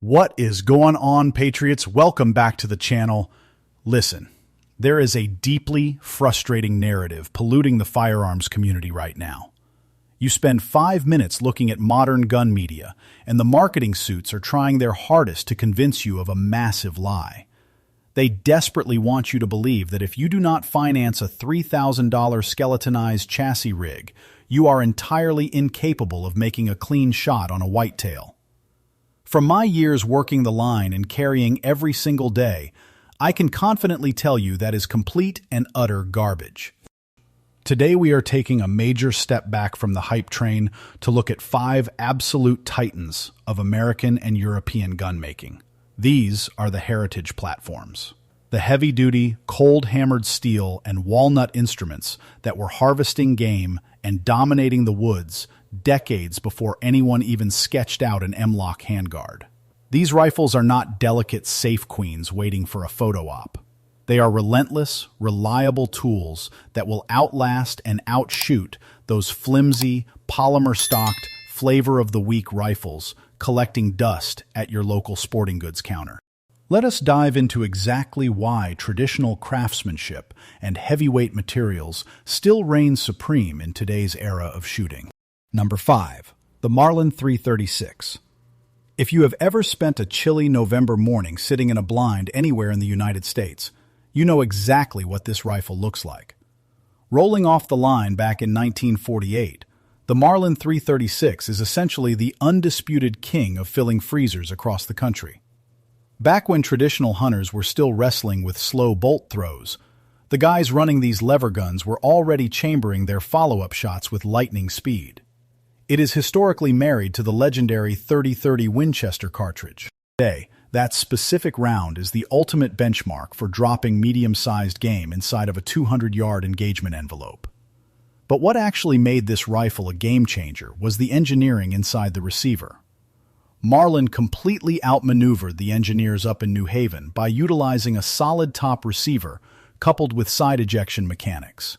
What is going on, Patriots? Welcome back to the channel. Listen, there is a deeply frustrating narrative polluting the firearms community right now. You spend 5 minutes looking at modern gun media, and the marketing suits are trying their hardest to convince you of a massive lie. They desperately want you to believe that if you do not finance a $3,000 skeletonized chassis rig, you are entirely incapable of making a clean shot on a whitetail. From my years working the line and carrying every single day, I can confidently tell you that is complete and utter garbage. Today we are taking a major step back from the hype train to look at 5 absolute titans of American and European gun making. These are the heritage platforms. The heavy-duty, cold-hammered steel and walnut instruments that were harvesting game and dominating the woods decades before anyone even sketched out an M-LOK handguard. These rifles are not delicate safe queens waiting for a photo op. They are relentless, reliable tools that will outlast and outshoot those flimsy, polymer-stocked, flavor-of-the-week rifles collecting dust at your local sporting goods counter. Let us dive into exactly why traditional craftsmanship and heavyweight materials still reign supreme in today's era of shooting. Number 5. The Marlin 336. If you have ever spent a chilly November morning sitting in a blind anywhere in the United States, you know exactly what this rifle looks like. Rolling off the line back in 1948, the Marlin 336 is essentially the undisputed king of filling freezers across the country. Back when traditional hunters were still wrestling with slow bolt throws, the guys running these lever guns were already chambering their follow-up shots with lightning speed. It is historically married to the legendary .30-30 Winchester cartridge. Today, that specific round is the ultimate benchmark for dropping medium-sized game inside of a 200-yard engagement envelope. But what actually made this rifle a game-changer was the engineering inside the receiver. Marlin completely outmaneuvered the engineers up in New Haven by utilizing a solid top receiver coupled with side ejection mechanics.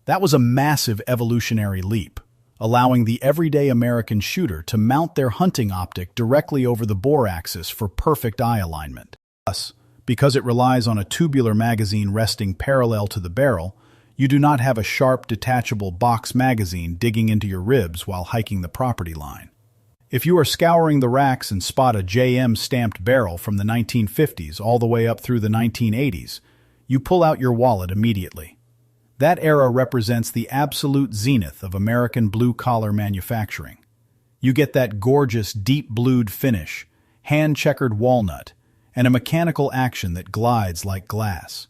That was a massive evolutionary leap, allowing the everyday American shooter to mount their hunting optic directly over the bore axis for perfect eye alignment. Thus, because it relies on a tubular magazine resting parallel to the barrel, you do not have a sharp, detachable box magazine digging into your ribs while hiking the property line. If you are scouring the racks and spot a JM stamped barrel from the 1950s all the way up through the 1980s, you pull out your wallet immediately. That era represents the absolute zenith of American blue-collar manufacturing. You get that gorgeous, deep-blued finish, hand-checkered walnut, and a mechanical action that glides like glass.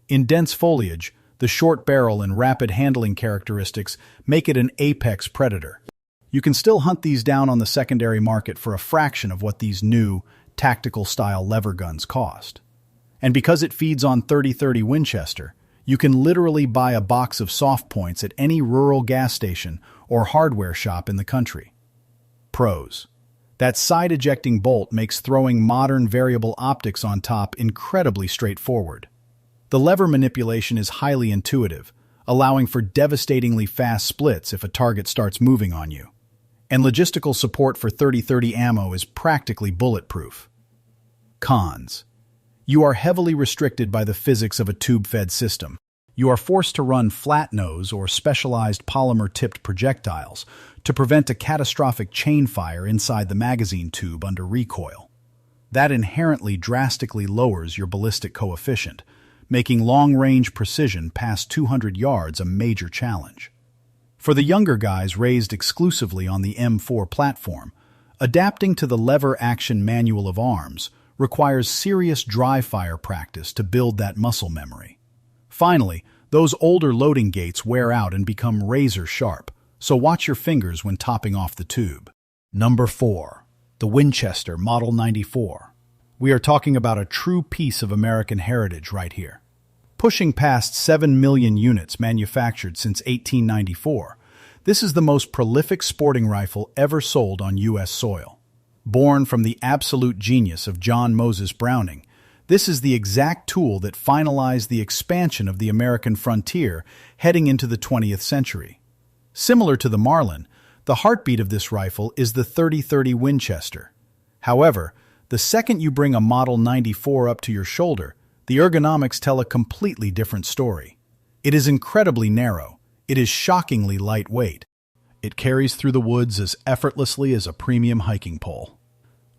In dense foliage, the short barrel and rapid handling characteristics make it an apex predator. You can still hunt these down on the secondary market for a fraction of what these new, tactical-style lever guns cost. And because it feeds on .30-30 Winchester, you can literally buy a box of soft points at any rural gas station or hardware shop in the country. Pros. That side-ejecting bolt makes throwing modern variable optics on top incredibly straightforward. The lever manipulation is highly intuitive, allowing for devastatingly fast splits if a target starts moving on you. And logistical support for .30-30 ammo is practically bulletproof. Cons. You are heavily restricted by the physics of a tube-fed system. You are forced to run flat nose or specialized polymer-tipped projectiles to prevent a catastrophic chain fire inside the magazine tube under recoil. That inherently drastically lowers your ballistic coefficient, making long-range precision past 200 yards a major challenge. For the younger guys raised exclusively on the M4 platform, adapting to the lever-action manual of arms requires serious dry-fire practice to build that muscle memory. Finally, those older loading gates wear out and become razor-sharp, so watch your fingers when topping off the tube. Number 4. The Winchester Model 94. We are talking about a true piece of American heritage right here. Pushing past 7 million units manufactured since 1894, this is the most prolific sporting rifle ever sold on U.S. soil. Born from the absolute genius of John Moses Browning, this is the exact tool that finalized the expansion of the American frontier heading into the 20th century. Similar to the Marlin, the heartbeat of this rifle is the .30-30 Winchester. However, The second you bring a Model 94 up to your shoulder, the ergonomics tell a completely different story. It is incredibly narrow. It is shockingly lightweight. It carries through the woods as effortlessly as a premium hiking pole.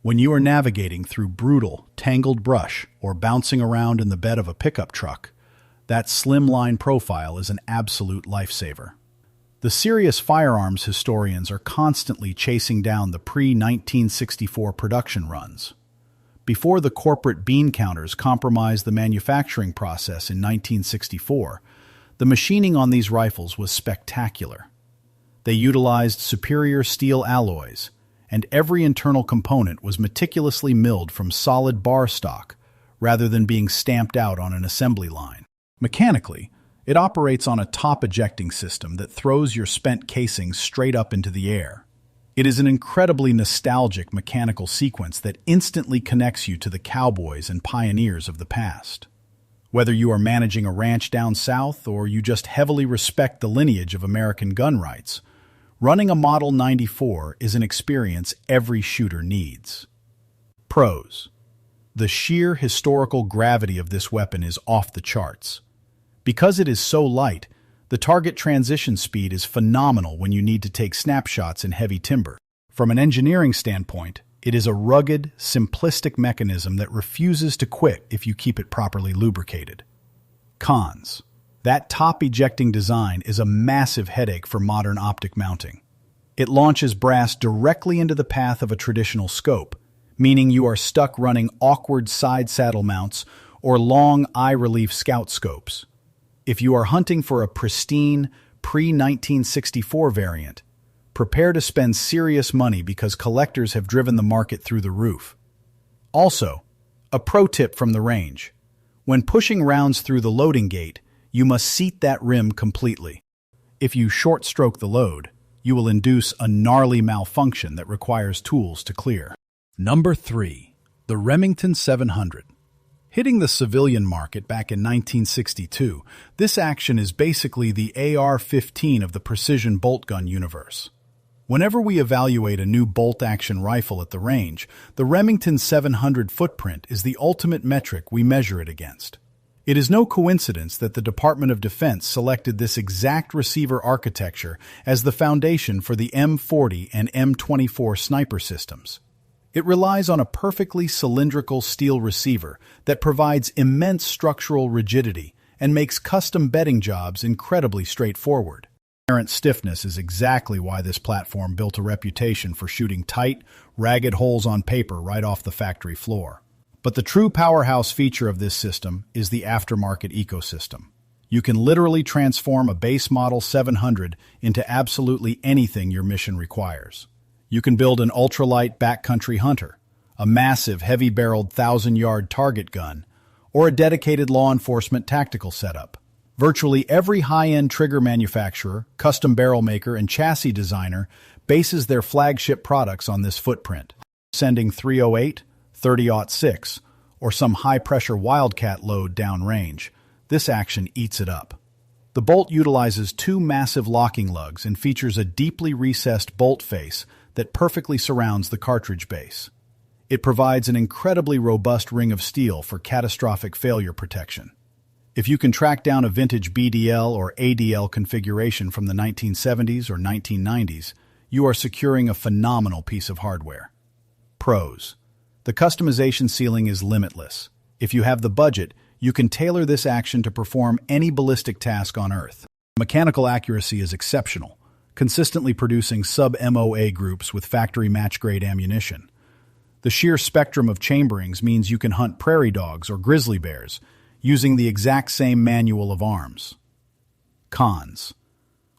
When you are navigating through brutal, tangled brush or bouncing around in the bed of a pickup truck, that slimline profile is an absolute lifesaver. The serious firearms historians are constantly chasing down the pre-1964 production runs. Before the corporate bean counters compromised the manufacturing process in 1964, the machining on these rifles was spectacular. They utilized superior steel alloys, and every internal component was meticulously milled from solid bar stock rather than being stamped out on an assembly line. Mechanically, it operates on a top ejecting system that throws your spent casings straight up into the air. It is an incredibly nostalgic mechanical sequence that instantly connects you to the cowboys and pioneers of the past. Whether you are managing a ranch down south or you just heavily respect the lineage of American gun rights, running a Model 94 is an experience every shooter needs. Pros: the sheer historical gravity of this weapon is off the charts. Because it is so light, the target transition speed is phenomenal when you need to take snapshots in heavy timber. From an engineering standpoint, it is a rugged, simplistic mechanism that refuses to quit if you keep it properly lubricated. Cons: that top ejecting design is a massive headache for modern optic mounting. It launches brass directly into the path of a traditional scope, meaning you are stuck running awkward side saddle mounts or long eye-relief scout scopes. If you are hunting for a pristine, pre-1964 variant, prepare to spend serious money because collectors have driven the market through the roof. Also, a pro tip from the range: when pushing rounds through the loading gate, you must seat that rim completely. If you short-stroke the load, you will induce a gnarly malfunction that requires tools to clear. Number 3. The Remington 700. Hitting the civilian market back in 1962, this action is basically the AR-15 of the precision bolt gun universe. Whenever we evaluate a new bolt-action rifle at the range, the Remington 700 footprint is the ultimate metric we measure it against. It is no coincidence that the Department of Defense selected this exact receiver architecture as the foundation for the M40 and M24 sniper systems. It relies on a perfectly cylindrical steel receiver that provides immense structural rigidity and makes custom bedding jobs incredibly straightforward. Inherent stiffness is exactly why this platform built a reputation for shooting tight, ragged holes on paper right off the factory floor. But the true powerhouse feature of this system is the aftermarket ecosystem. You can literally transform a base model 700 into absolutely anything your mission requires. You can build an ultralight backcountry hunter, a massive heavy-barreled 1,000-yard target gun, or a dedicated law enforcement tactical setup. Virtually every high-end trigger manufacturer, custom barrel maker, and chassis designer bases their flagship products on this footprint. Sending .308, .30-06, or some high-pressure Wildcat load downrange, this action eats it up. The bolt utilizes two massive locking lugs and features a deeply recessed bolt face that perfectly surrounds the cartridge base. It provides an incredibly robust ring of steel for catastrophic failure protection. If you can track down a vintage BDL or ADL configuration from the 1970s or 1990s, you are securing a phenomenal piece of hardware. Pros: the customization ceiling is limitless. If you have the budget, you can tailor this action to perform any ballistic task on Earth. Mechanical accuracy is exceptional, consistently producing sub-MOA groups with factory match-grade ammunition. The sheer spectrum of chamberings means you can hunt prairie dogs or grizzly bears using the exact same manual of arms. Cons: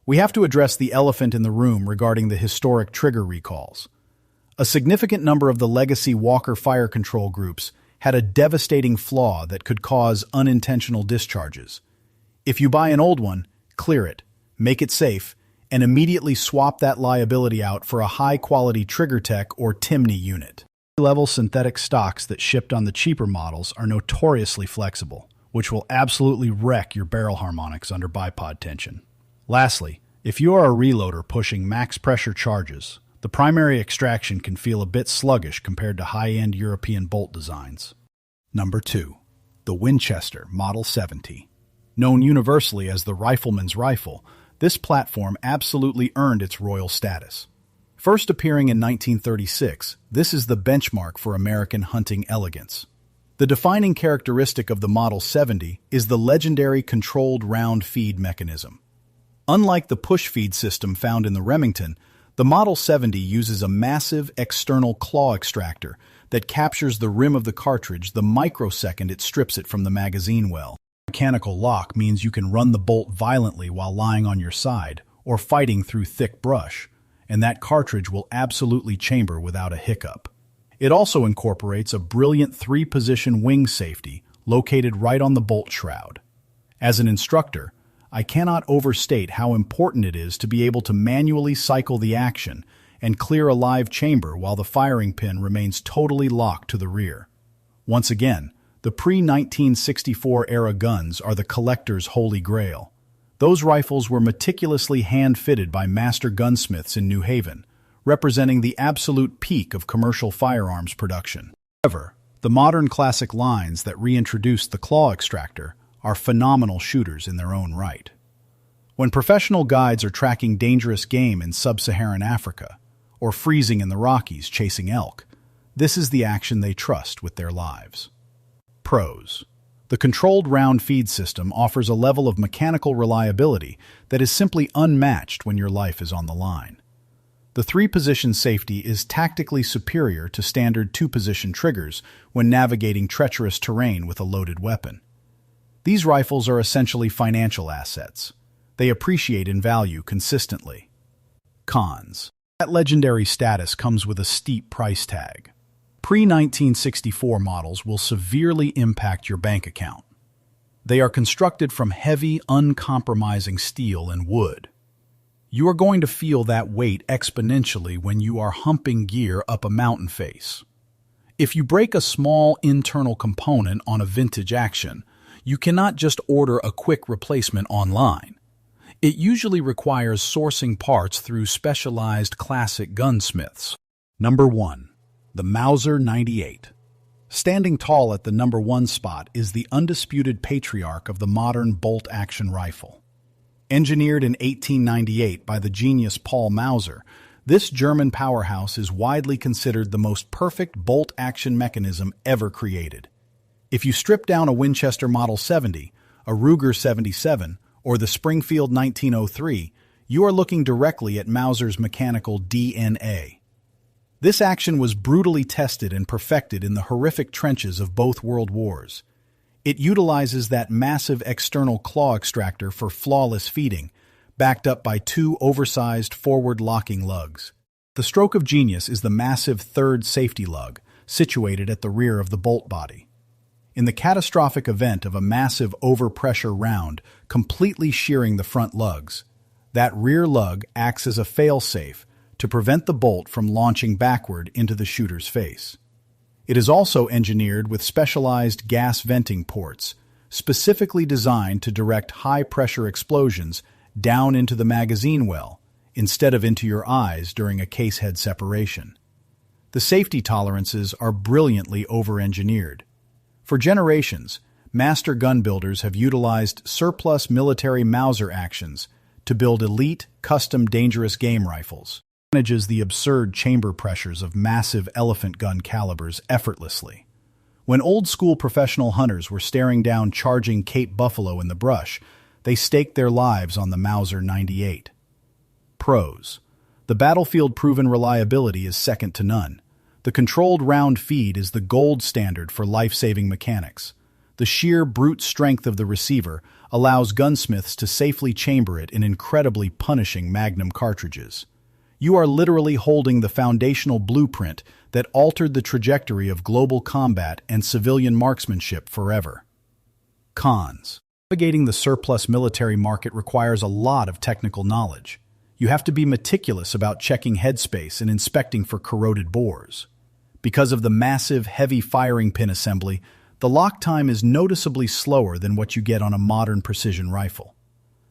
we have to address the elephant in the room regarding the historic trigger recalls. A significant number of the legacy Walker fire control groups had a devastating flaw that could cause unintentional discharges. If you buy an old one, clear it, make it safe, and immediately swap that liability out for a high-quality TriggerTech or Timney unit. Level synthetic stocks that shipped on the cheaper models are notoriously flexible, which will absolutely wreck your barrel harmonics under bipod tension. Lastly, if you are a reloader pushing max pressure charges, The primary extraction can feel a bit sluggish compared to high-end European bolt designs. Number 2. The Winchester Model 70. Known universally as the rifleman's rifle, this platform absolutely earned its royal status. First appearing in 1936, this is the benchmark for American hunting elegance. The defining characteristic of the Model 70 is the legendary controlled round feed mechanism. Unlike the push feed system found in the Remington, the Model 70 uses a massive external claw extractor that captures the rim of the cartridge the microsecond it strips it from the magazine well. Mechanical lock means you can run the bolt violently while lying on your side or fighting through thick brush, and that cartridge will absolutely chamber without a hiccup. It also incorporates a brilliant 3-position wing safety located right on the bolt shroud. As an instructor, I cannot overstate how important it is to be able to manually cycle the action and clear a live chamber while the firing pin remains totally locked to the rear. Once again, the pre-1964 era guns are the collector's holy grail. Those rifles were meticulously hand-fitted by master gunsmiths in New Haven, representing the absolute peak of commercial firearms production. However, the modern classic lines that reintroduced the claw extractor are phenomenal shooters in their own right. When professional guides are tracking dangerous game in sub-Saharan Africa, or freezing in the Rockies chasing elk, this is the action they trust with their lives. Pros. The controlled round feed system offers a level of mechanical reliability that is simply unmatched when your life is on the line. The 3-position safety is tactically superior to standard 2-position triggers when navigating treacherous terrain with a loaded weapon. These rifles are essentially financial assets. They appreciate in value consistently. Cons. That legendary status comes with a steep price tag. Pre-1964 models will severely impact your bank account. They are constructed from heavy, uncompromising steel and wood. You are going to feel that weight exponentially when you are humping gear up a mountain face. If you break a small internal component on a vintage action, you cannot just order a quick replacement online. It usually requires sourcing parts through specialized classic gunsmiths. Number 1. The Mauser 98. Standing tall at the number 1 spot is the undisputed patriarch of the modern bolt-action rifle. Engineered in 1898 by the genius Paul Mauser, this German powerhouse is widely considered the most perfect bolt-action mechanism ever created. If you strip down a Winchester Model 70, a Ruger 77, or the Springfield 1903, you are looking directly at Mauser's mechanical DNA. This action was brutally tested and perfected in the horrific trenches of both world wars. It utilizes that massive external claw extractor for flawless feeding, backed up by 2 oversized forward-locking lugs. The stroke of genius is the massive third safety lug, situated at the rear of the bolt body. In the catastrophic event of a massive overpressure round completely shearing the front lugs, that rear lug acts as a fail-safe to prevent the bolt from launching backward into the shooter's face. It is also engineered with specialized gas venting ports, specifically designed to direct high-pressure explosions down into the magazine well, instead of into your eyes during a casehead separation. The safety tolerances are brilliantly over-engineered. For generations, master gun builders have utilized surplus military Mauser actions to build elite, custom dangerous game rifles. It manages the absurd chamber pressures of massive elephant gun calibers effortlessly. When old-school professional hunters were staring down charging Cape buffalo in the brush, they staked their lives on the Mauser 98. Pros. The battlefield-proven reliability is second to none. The controlled round feed is the gold standard for life-saving mechanics. The sheer brute strength of the receiver allows gunsmiths to safely chamber it in incredibly punishing Magnum cartridges. You are literally holding the foundational blueprint that altered the trajectory of global combat and civilian marksmanship forever. Cons. Navigating the surplus military market requires a lot of technical knowledge. You have to be meticulous about checking headspace and inspecting for corroded bores. Because of the massive, heavy firing pin assembly, the lock time is noticeably slower than what you get on a modern precision rifle.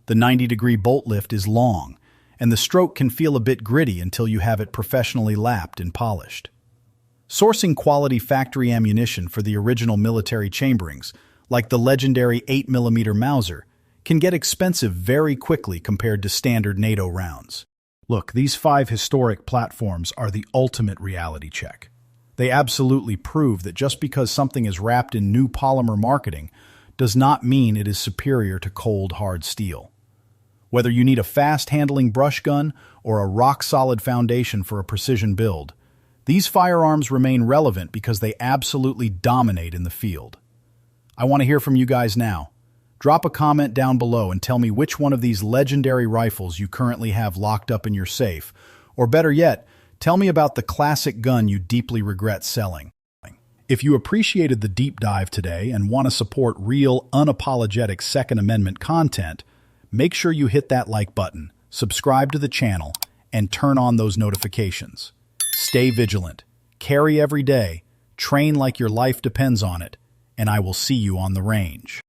The 90-degree bolt lift is long, and the stroke can feel a bit gritty until you have it professionally lapped and polished. Sourcing quality factory ammunition for the original military chamberings, like the legendary 8mm Mauser, can get expensive very quickly compared to standard NATO rounds. Look, these 5 historic platforms are the ultimate reality check. They absolutely prove that just because something is wrapped in new polymer marketing does not mean it is superior to cold, hard steel. Whether you need a fast-handling brush gun or a rock-solid foundation for a precision build, these firearms remain relevant because they absolutely dominate in the field. I want to hear from you guys now. Drop a comment down below and tell me which one of these legendary rifles you currently have locked up in your safe, or better yet, tell me about the classic gun you deeply regret selling. If you appreciated the deep dive today and want to support real, unapologetic Second Amendment content, make sure you hit that like button, subscribe to the channel, and turn on those notifications. Stay vigilant, carry every day, train like your life depends on it, and I will see you on the range.